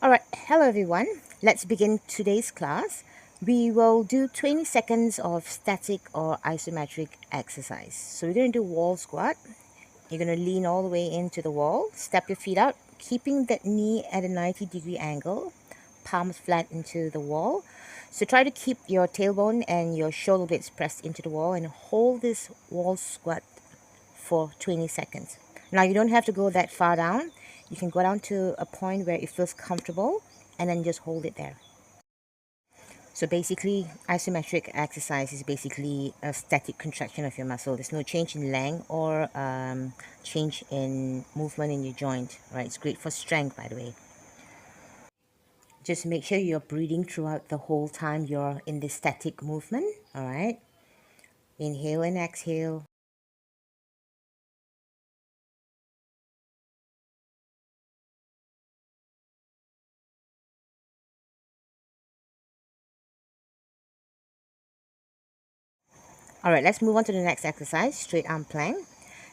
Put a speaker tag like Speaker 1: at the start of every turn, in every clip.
Speaker 1: Alright, hello everyone. Let's begin today's class. We will do 20 seconds of static or isometric exercise. So we're going to do wall squat. You're going to lean all the way into the wall, step your feet out, keeping that knee at a 90-degree angle, palms flat into the wall. So try to keep your tailbone and your shoulder blades pressed into the wall and hold this wall squat for 20 seconds. Now you don't have to go that far down. You can go down to a point where it feels comfortable and then just hold it there. So basically, isometric exercise is basically a static contraction of your muscle. There's no change in length or change in movement in your joint, right? It's great for strength, by the way. Just make sure you're breathing throughout the whole time you're in this static movement, all right? Inhale and exhale. Alright, let's move on to the next exercise, straight arm plank.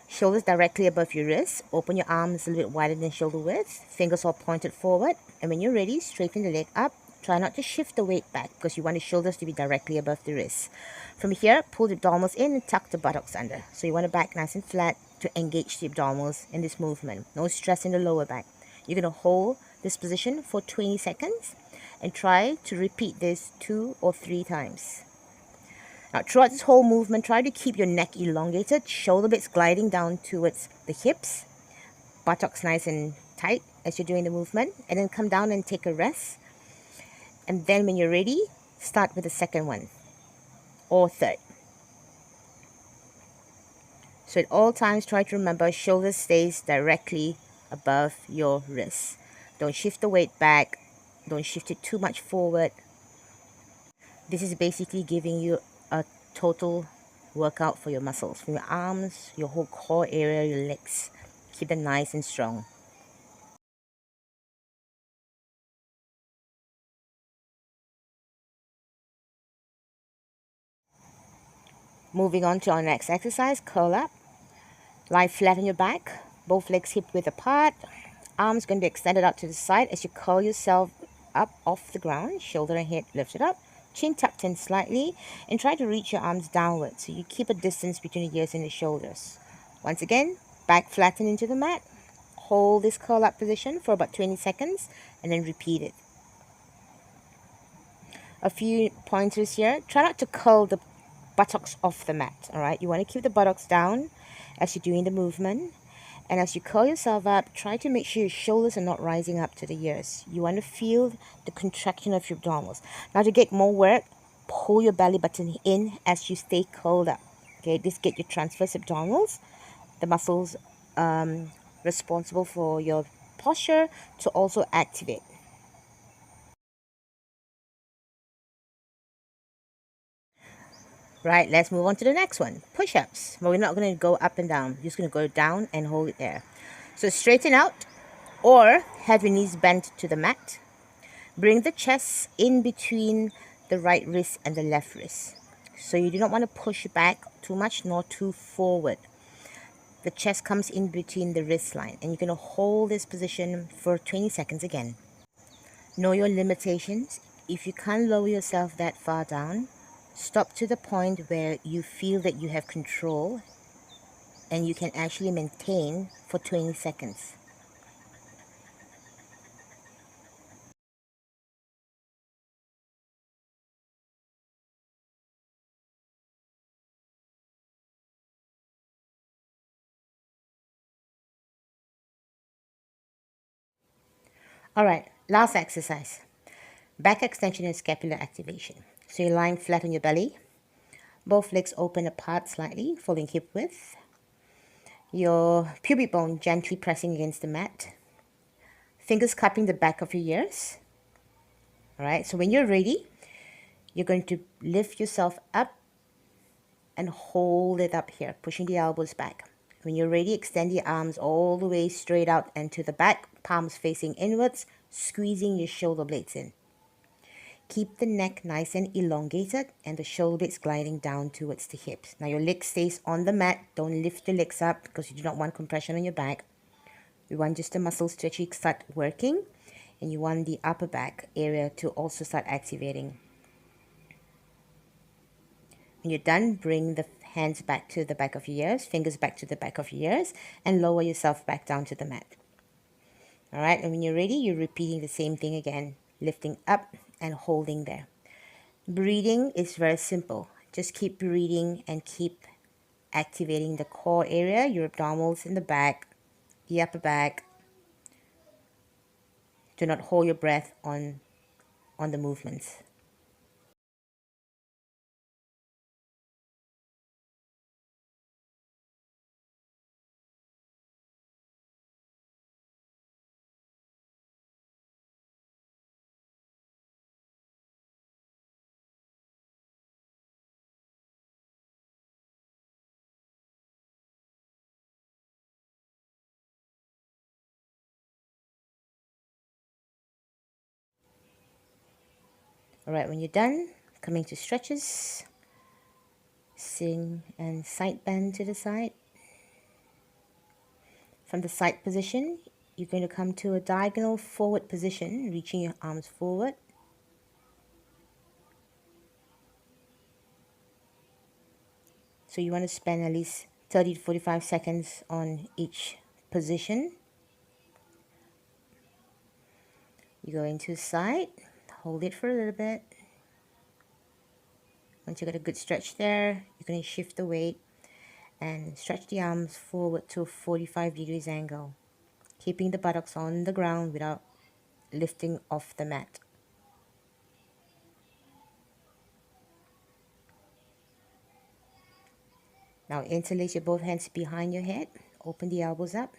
Speaker 1: Shoulders directly above your wrists. Open your arms a little bit wider than shoulder width. Fingers all pointed forward. And when you're ready, straighten the leg up. Try not to shift the weight back because you want the shoulders to be directly above the wrists. From here, pull the abdominals in and tuck the buttocks under. So you want the back nice and flat to engage the abdominals in this movement. No stress in the lower back. You're going to hold this position for 20 seconds and try to repeat this 2 or 3 times. Now, throughout this whole movement, try to keep your neck elongated, shoulder blades gliding down towards the hips, buttocks nice and tight as you're doing the movement, and then come down and take a rest. And then when you're ready, start with the second one or third. So at all times, try to remember shoulder stays directly above your wrists. Don't shift the weight back. Don't shift it too much forward. This is basically giving you a total workout for your muscles, from your arms, your whole core area, your legs. Keep them nice and strong. Moving on to our next exercise, curl up. Lie flat on your back, both legs hip width apart. Arms going to be extended out to the side as you curl yourself up off the ground, shoulder and head lifted up. Chin tucked in slightly and try to reach your arms downward so you keep a distance between the ears and the shoulders. Once again, back flatten into the mat. Hold this curl up position for about 20 seconds and then repeat it. A few pointers here. Try not to curl the buttocks off the mat, all right? You want to keep the buttocks down as you're doing the movement. And as you curl yourself up, try to make sure your shoulders are not rising up to the ears. You want to feel the contraction of your abdominals. Now to get more work, pull your belly button in as you stay curled up. Okay, this get your transverse abdominals, the muscles responsible for your posture, to also activate. Right, let's move on to the next one. Push-ups. But we're not going to go up and down. We're just going to go down and hold it there. So straighten out or have your knees bent to the mat. Bring the chest in between the right wrist and the left wrist. So you do not want to push back too much nor too forward. The chest comes in between the wrist line. And you're going to hold this position for 20 seconds again. Know your limitations. If you can't lower yourself that far down, stop to the point where you feel that you have control and you can actually maintain for 20 seconds. Alright, last exercise. Back extension and scapular activation. So you're lying flat on your belly. Both legs open apart slightly, following hip width. Your pubic bone gently pressing against the mat. Fingers cupping the back of your ears. Alright, so when you're ready, you're going to lift yourself up and hold it up here, pushing the elbows back. When you're ready, extend your arms all the way straight out and to the back, palms facing inwards, squeezing your shoulder blades in. Keep the neck nice and elongated and the shoulder blades gliding down towards the hips. Now your leg stays on the mat. Don't lift your legs up because you do not want compression on your back. We want just the muscles to actually start working and you want the upper back area to also start activating. When you're done, bring the hands back to the back of your ears, fingers back to the back of your ears, and lower yourself back down to the mat. All right, and when you're ready, you're repeating the same thing again, lifting up and holding there. Breathing is very simple. Just keep breathing and keep activating the core area, your abdominals in the back, the upper back. Do not hold your breath on the movements. All right, when you're done, coming to stretches, sing and side bend to the side. From the side position, you're going to come to a diagonal forward position, reaching your arms forward. So you want to spend at least 30 to 45 seconds on each position. You go into side, hold it for a little bit. Once you get a good stretch there, you're going to shift the weight and stretch the arms forward to a 45 degrees angle, keeping the buttocks on the ground without lifting off the mat. Now interlace your both hands behind your head, open the elbows up,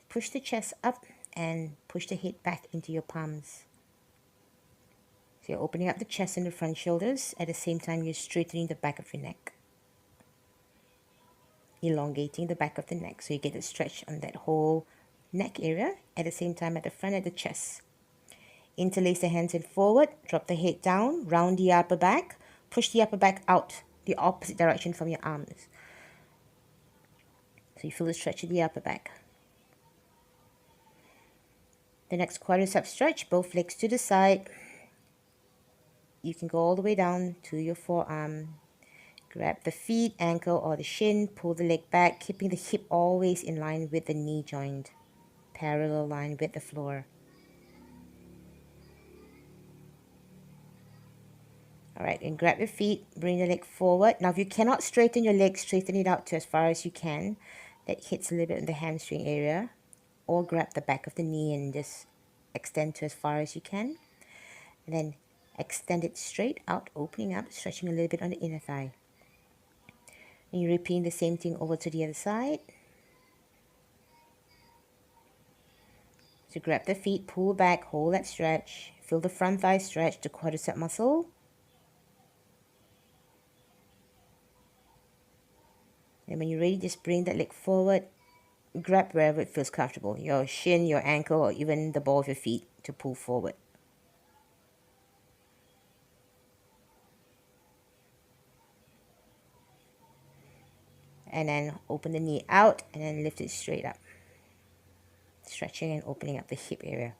Speaker 1: push the chest up and push the head back into your palms. So you're opening up the chest and the front shoulders, at the same time you're straightening the back of your neck. Elongating the back of the neck so you get a stretch on that whole neck area, at the same time at the front of the chest. Interlace the hands in forward, drop the head down, round the upper back, push the upper back out the opposite direction from your arms. So you feel the stretch of the upper back. The next quadricep stretch, both legs to the side. You can go all the way down to your forearm. Grab the feet, ankle or the shin, pull the leg back, keeping the hip always in line with the knee joint, parallel line with the floor. Alright, and grab your feet, bring the leg forward. Now if you cannot straighten your leg, straighten it out to as far as you can. That hits a little bit in the hamstring area. Or grab the back of the knee and just extend to as far as you can. And then extend it straight out, opening up, stretching a little bit on the inner thigh. And you're repeating the same thing over to the other side. So grab the feet, pull back, hold that stretch. Feel the front thigh stretch, the quadricep muscle. And when you're ready, just bring that leg forward. Grab wherever it feels comfortable, your shin, your ankle, or even the ball of your feet to pull forward. And then open the knee out and then lift it straight up. Stretching and opening up the hip area.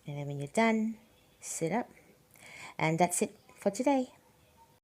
Speaker 1: And then when you're done, sit up. And that's it for today.